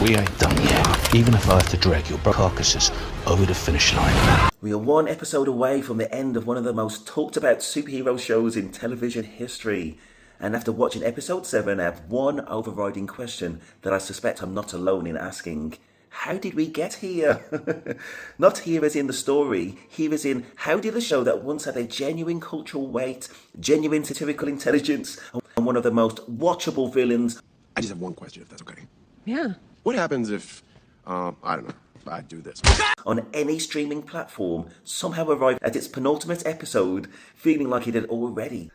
We ain't done yet, even if I have to drag your carcasses over the finish line. We are one episode away from the end of one of the most talked about superhero shows in television history. And after watching episode 7, I have one overriding question that I suspect I'm not alone in asking. How did we get here? Not here as in the story, here as in how did the show that once had a genuine cultural weight, genuine satirical intelligence, and one of the most watchable villains... I just have one question, if that's okay. Yeah. What happens if, I don't know, I do this? On any streaming platform, somehow arrived at its penultimate episode, feeling like it had already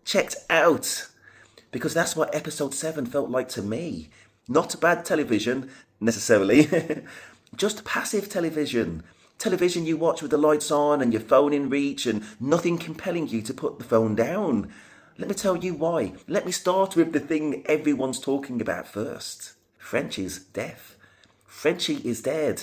checked out. Because that's what episode 7 felt like to me. Not bad television, necessarily. Just passive television. Television you watch with the lights on and your phone in reach and nothing compelling you to put the phone down. Let me tell you why. Let me start with the thing everyone's talking about first. Frenchie's death. Frenchie is dead.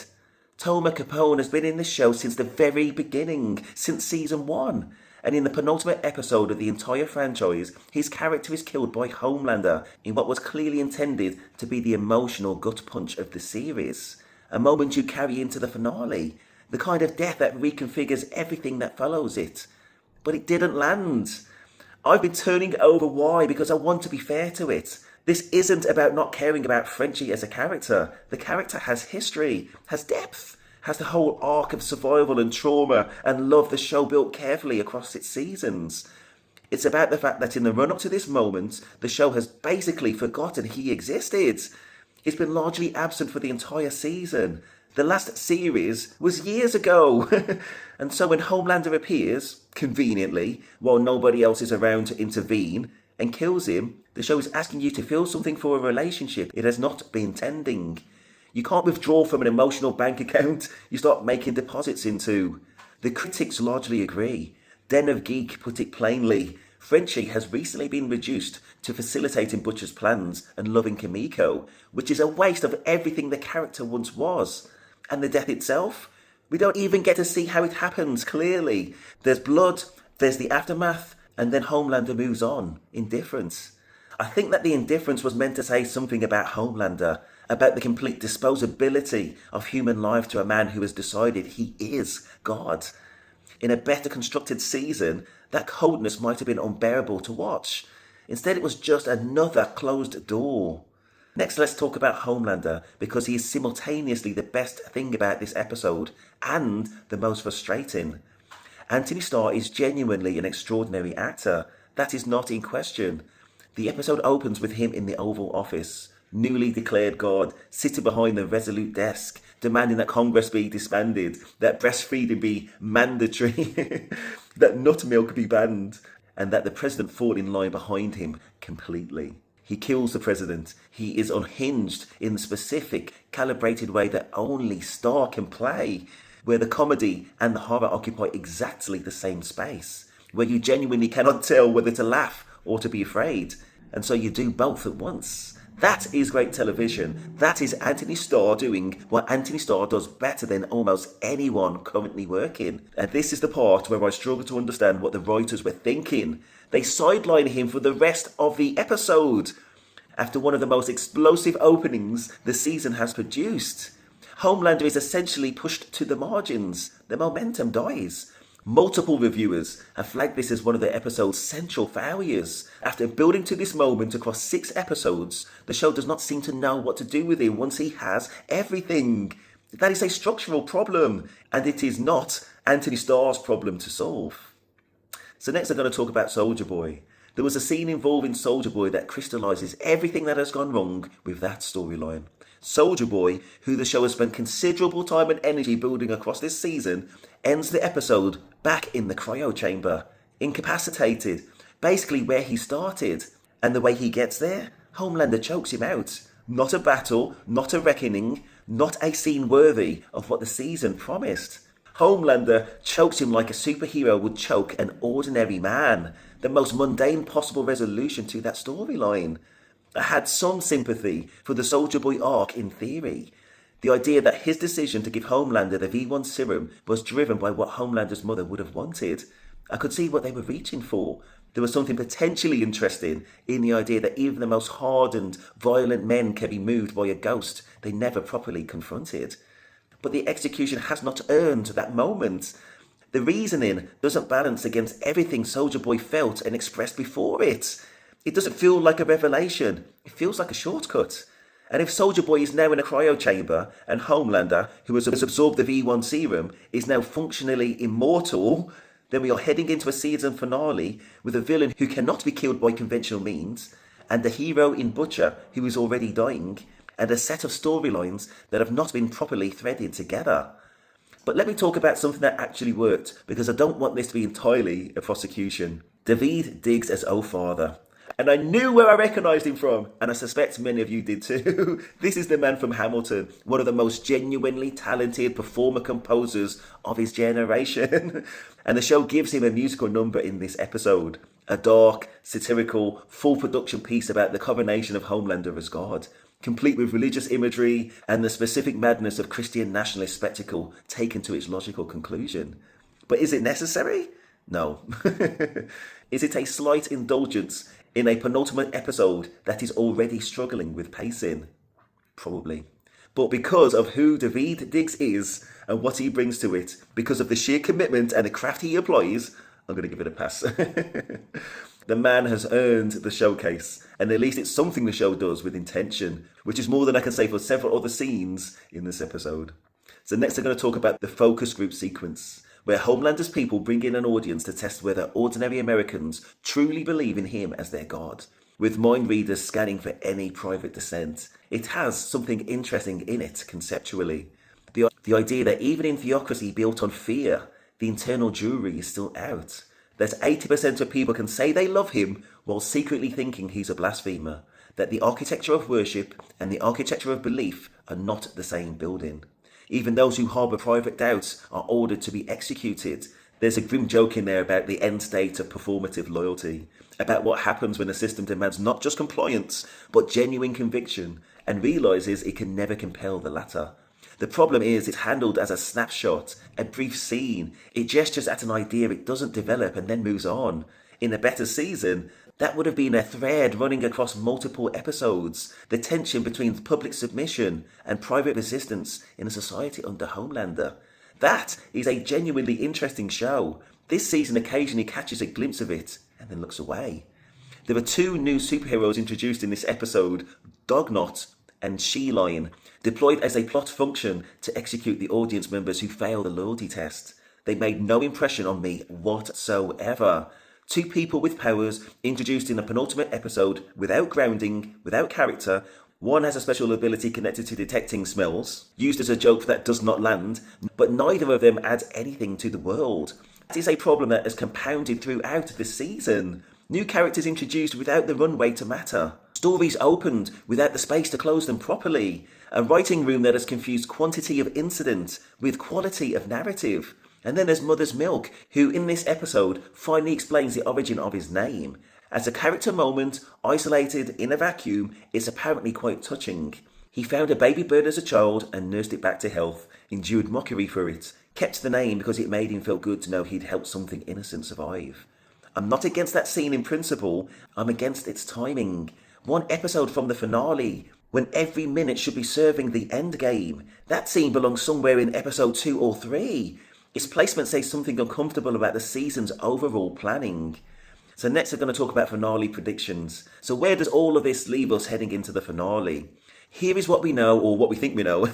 Toma Capone has been in this show since the very beginning, since season 1. And in the penultimate episode of the entire franchise, his character is killed by Homelander in what was clearly intended to be the emotional gut punch of the series. A moment you carry into the finale. The kind of death that reconfigures everything that follows it. But it didn't land. I've been turning over why because I want to be fair to it. This isn't about not caring about Frenchie as a character. The character has history, has depth, has the whole arc of survival and trauma and love the show built carefully across its seasons. It's about the fact that in the run-up to this moment, the show has basically forgotten he existed. He's been largely absent for the entire season. The last series was years ago. And so when Homelander appears, conveniently, while nobody else is around to intervene, and kills him, the show is asking you to feel something for a relationship it has not been tending. You can't withdraw from an emotional bank account you start making deposits into. The critics largely agree. Den of Geek put it plainly. Frenchie has recently been reduced to facilitating Butcher's plans and loving Kimiko, which is a waste of everything the character once was. And the death itself? We don't even get to see how it happens clearly. There's blood, there's the aftermath, and then Homelander moves on. Indifference. I think that the indifference was meant to say something about Homelander, about the complete disposability of human life to a man who has decided he is God. In a better constructed season, that coldness might have been unbearable to watch. Instead, it was just another closed door. Next, let's talk about Homelander, because he is simultaneously the best thing about this episode and the most frustrating. Anthony Starr is genuinely an extraordinary actor. That is not in question. The episode opens with him in the Oval Office, newly declared God, sitting behind the resolute desk, demanding that Congress be disbanded, that breastfeeding be mandatory, that nut milk be banned, and that the president fall in line behind him completely. He kills the president. He is unhinged in the specific, calibrated way that only Starr can play, where the comedy and the horror occupy exactly the same space, where you genuinely cannot tell whether to laugh or to be afraid, and so you do both at once. That is great television. That is Anthony Starr doing what Anthony Starr does better than almost anyone currently working. And this is the part where I struggle to understand what the writers were thinking. They sideline him for the rest of the episode, after one of the most explosive openings the season has produced. Homelander is essentially pushed to the margins. The momentum dies. Multiple reviewers have flagged this as one of the episode's central failures. After building to this moment across 6 episodes, the show does not seem to know what to do with him once he has everything. That is a structural problem, and it is not Anthony Starr's problem to solve. So next I'm going to talk about Soldier Boy. There was a scene involving Soldier Boy that crystallises everything that has gone wrong with that storyline. Soldier Boy, who the show has spent considerable time and energy building across this season, ends the episode back in the cryochamber, incapacitated, basically where he started. And the way he gets there, Homelander chokes him out. Not a battle, not a reckoning, not a scene worthy of what the season promised. Homelander chokes him like a superhero would choke an ordinary man. The most mundane possible resolution to that storyline. I had some sympathy for the Soldier Boy arc in theory. The idea that his decision to give Homelander the V1 serum was driven by what Homelander's mother would have wanted. I could see what they were reaching for. There was something potentially interesting in the idea that even the most hardened, violent men can be moved by a ghost they never properly confronted. But the execution has not earned that moment. The reasoning doesn't balance against everything Soldier Boy felt and expressed before it. It doesn't feel like a revelation. It feels like a shortcut. And if Soldier Boy is now in a cryochamber and Homelander, who has absorbed the V1 serum, is now functionally immortal, then we are heading into a season finale with a villain who cannot be killed by conventional means, and a hero in Butcher who is already dying, and a set of storylines that have not been properly threaded together. But let me talk about something that actually worked, because I don't want this to be entirely a prosecution. Daveed Diggs as O-Father. And I knew where I recognised him from, and I suspect many of you did too. This is the man from Hamilton, one of the most genuinely talented performer-composers of his generation. And the show gives him a musical number in this episode. A dark, satirical, full production piece about the coronation of Homelander as God, complete with religious imagery and the specific madness of Christian nationalist spectacle taken to its logical conclusion. But is it necessary? No. Is it a slight indulgence in a penultimate episode that is already struggling with pacing? Probably. But because of who Daveed Diggs is and what he brings to it, because of the sheer commitment and the craft he applies, I'm going to give it a pass. The man has earned the showcase, and at least it's something the show does with intention, which is more than I can say for several other scenes in this episode. So next I'm going to talk about the focus group sequence, where Homelander's people bring in an audience to test whether ordinary Americans truly believe in him as their god, with mind readers scanning for any private dissent. It has something interesting in it conceptually. The idea that even in theocracy built on fear, the internal jury is still out. That 80% of people can say they love him while secretly thinking he's a blasphemer. That the architecture of worship and the architecture of belief are not the same building. Even those who harbour private doubts are ordered to be executed. There's a grim joke in there about the end state of performative loyalty, about what happens when a system demands not just compliance, but genuine conviction, and realises it can never compel the latter. The problem is it's handled as a snapshot, a brief scene. It gestures at an idea it doesn't develop and then moves on. In a better season, that would have been a thread running across multiple episodes. The tension between public submission and private resistance in a society under Homelander. That is a genuinely interesting show. This season occasionally catches a glimpse of it and then looks away. There are two new superheroes introduced in this episode, Dognot and She-Line, deployed as a plot function to execute the audience members who fail the loyalty test. They made no impression on me whatsoever. Two people with powers introduced in a penultimate episode without grounding, without character. One has a special ability connected to detecting smells, used as a joke that does not land, but neither of them adds anything to the world. That is a problem that has compounded throughout the season. New characters introduced without the runway to matter. Stories opened without the space to close them properly. A writing room that has confused quantity of incident with quality of narrative. And then there's Mother's Milk, who in this episode finally explains the origin of his name. As a character moment, isolated in a vacuum, it's apparently quite touching. He found a baby bird as a child and nursed it back to health, endured mockery for it, kept the name because it made him feel good to know he'd helped something innocent survive. I'm not against that scene in principle, I'm against its timing. One episode from the finale, when every minute should be serving the end game. That scene belongs somewhere in episode 2 or 3. Its placement says something uncomfortable about the season's overall planning. So next we're going to talk about finale predictions. So where does all of this leave us heading into the finale? Here is what we know, or what we think we know.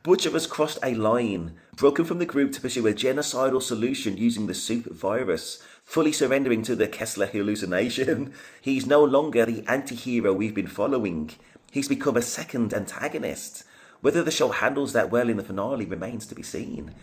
Butcher has crossed a line, broken from the group to pursue a genocidal solution using the Supes virus, fully surrendering to the Kessler hallucination. He's no longer the anti-hero we've been following. He's become a second antagonist. Whether the show handles that well in the finale remains to be seen.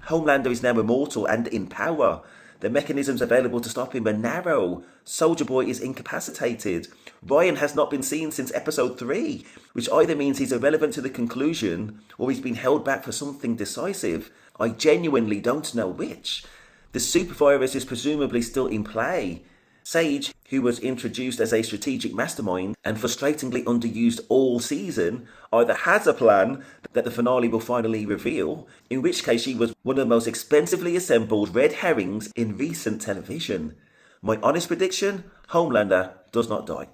Homelander is now immortal and in power. The mechanisms available to stop him are narrow. Soldier Boy is incapacitated. Ryan has not been seen since episode 3, which either means he's irrelevant to the conclusion or he's been held back for something decisive. I genuinely don't know which. The Supes virus is presumably still in play. Sage, who was introduced as a strategic mastermind and frustratingly underused all season, either has a plan that the finale will finally reveal, in which case she was one of the most expensively assembled red herrings in recent television. My honest prediction, Homelander does not die.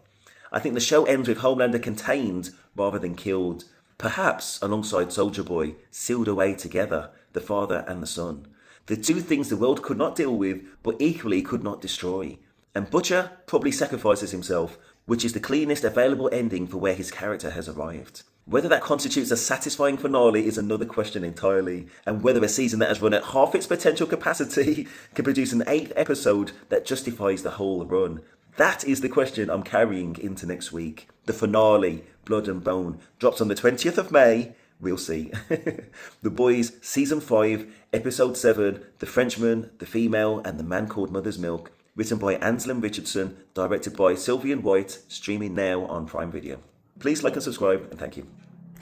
I think the show ends with Homelander contained rather than killed, perhaps alongside Soldier Boy, sealed away together, the father and the son. The two things the world could not deal with, but equally could not destroy. And Butcher probably sacrifices himself, which is the cleanest available ending for where his character has arrived. Whether that constitutes a satisfying finale is another question entirely, and whether a season that has run at half its potential capacity can produce an 8th episode that justifies the whole run. That is the question I'm carrying into next week. The finale, Blood and Bone, drops on the 20th of May. We'll see. The Boys, Season 5, Episode 7, The Frenchman, The Female, and The Man Called Mother's Milk. Written by Ansel Richardson, directed by Sylvian White, streaming now on Prime Video. Please like and subscribe, and thank you.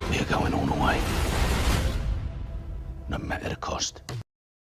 We're going all the way. No matter the cost.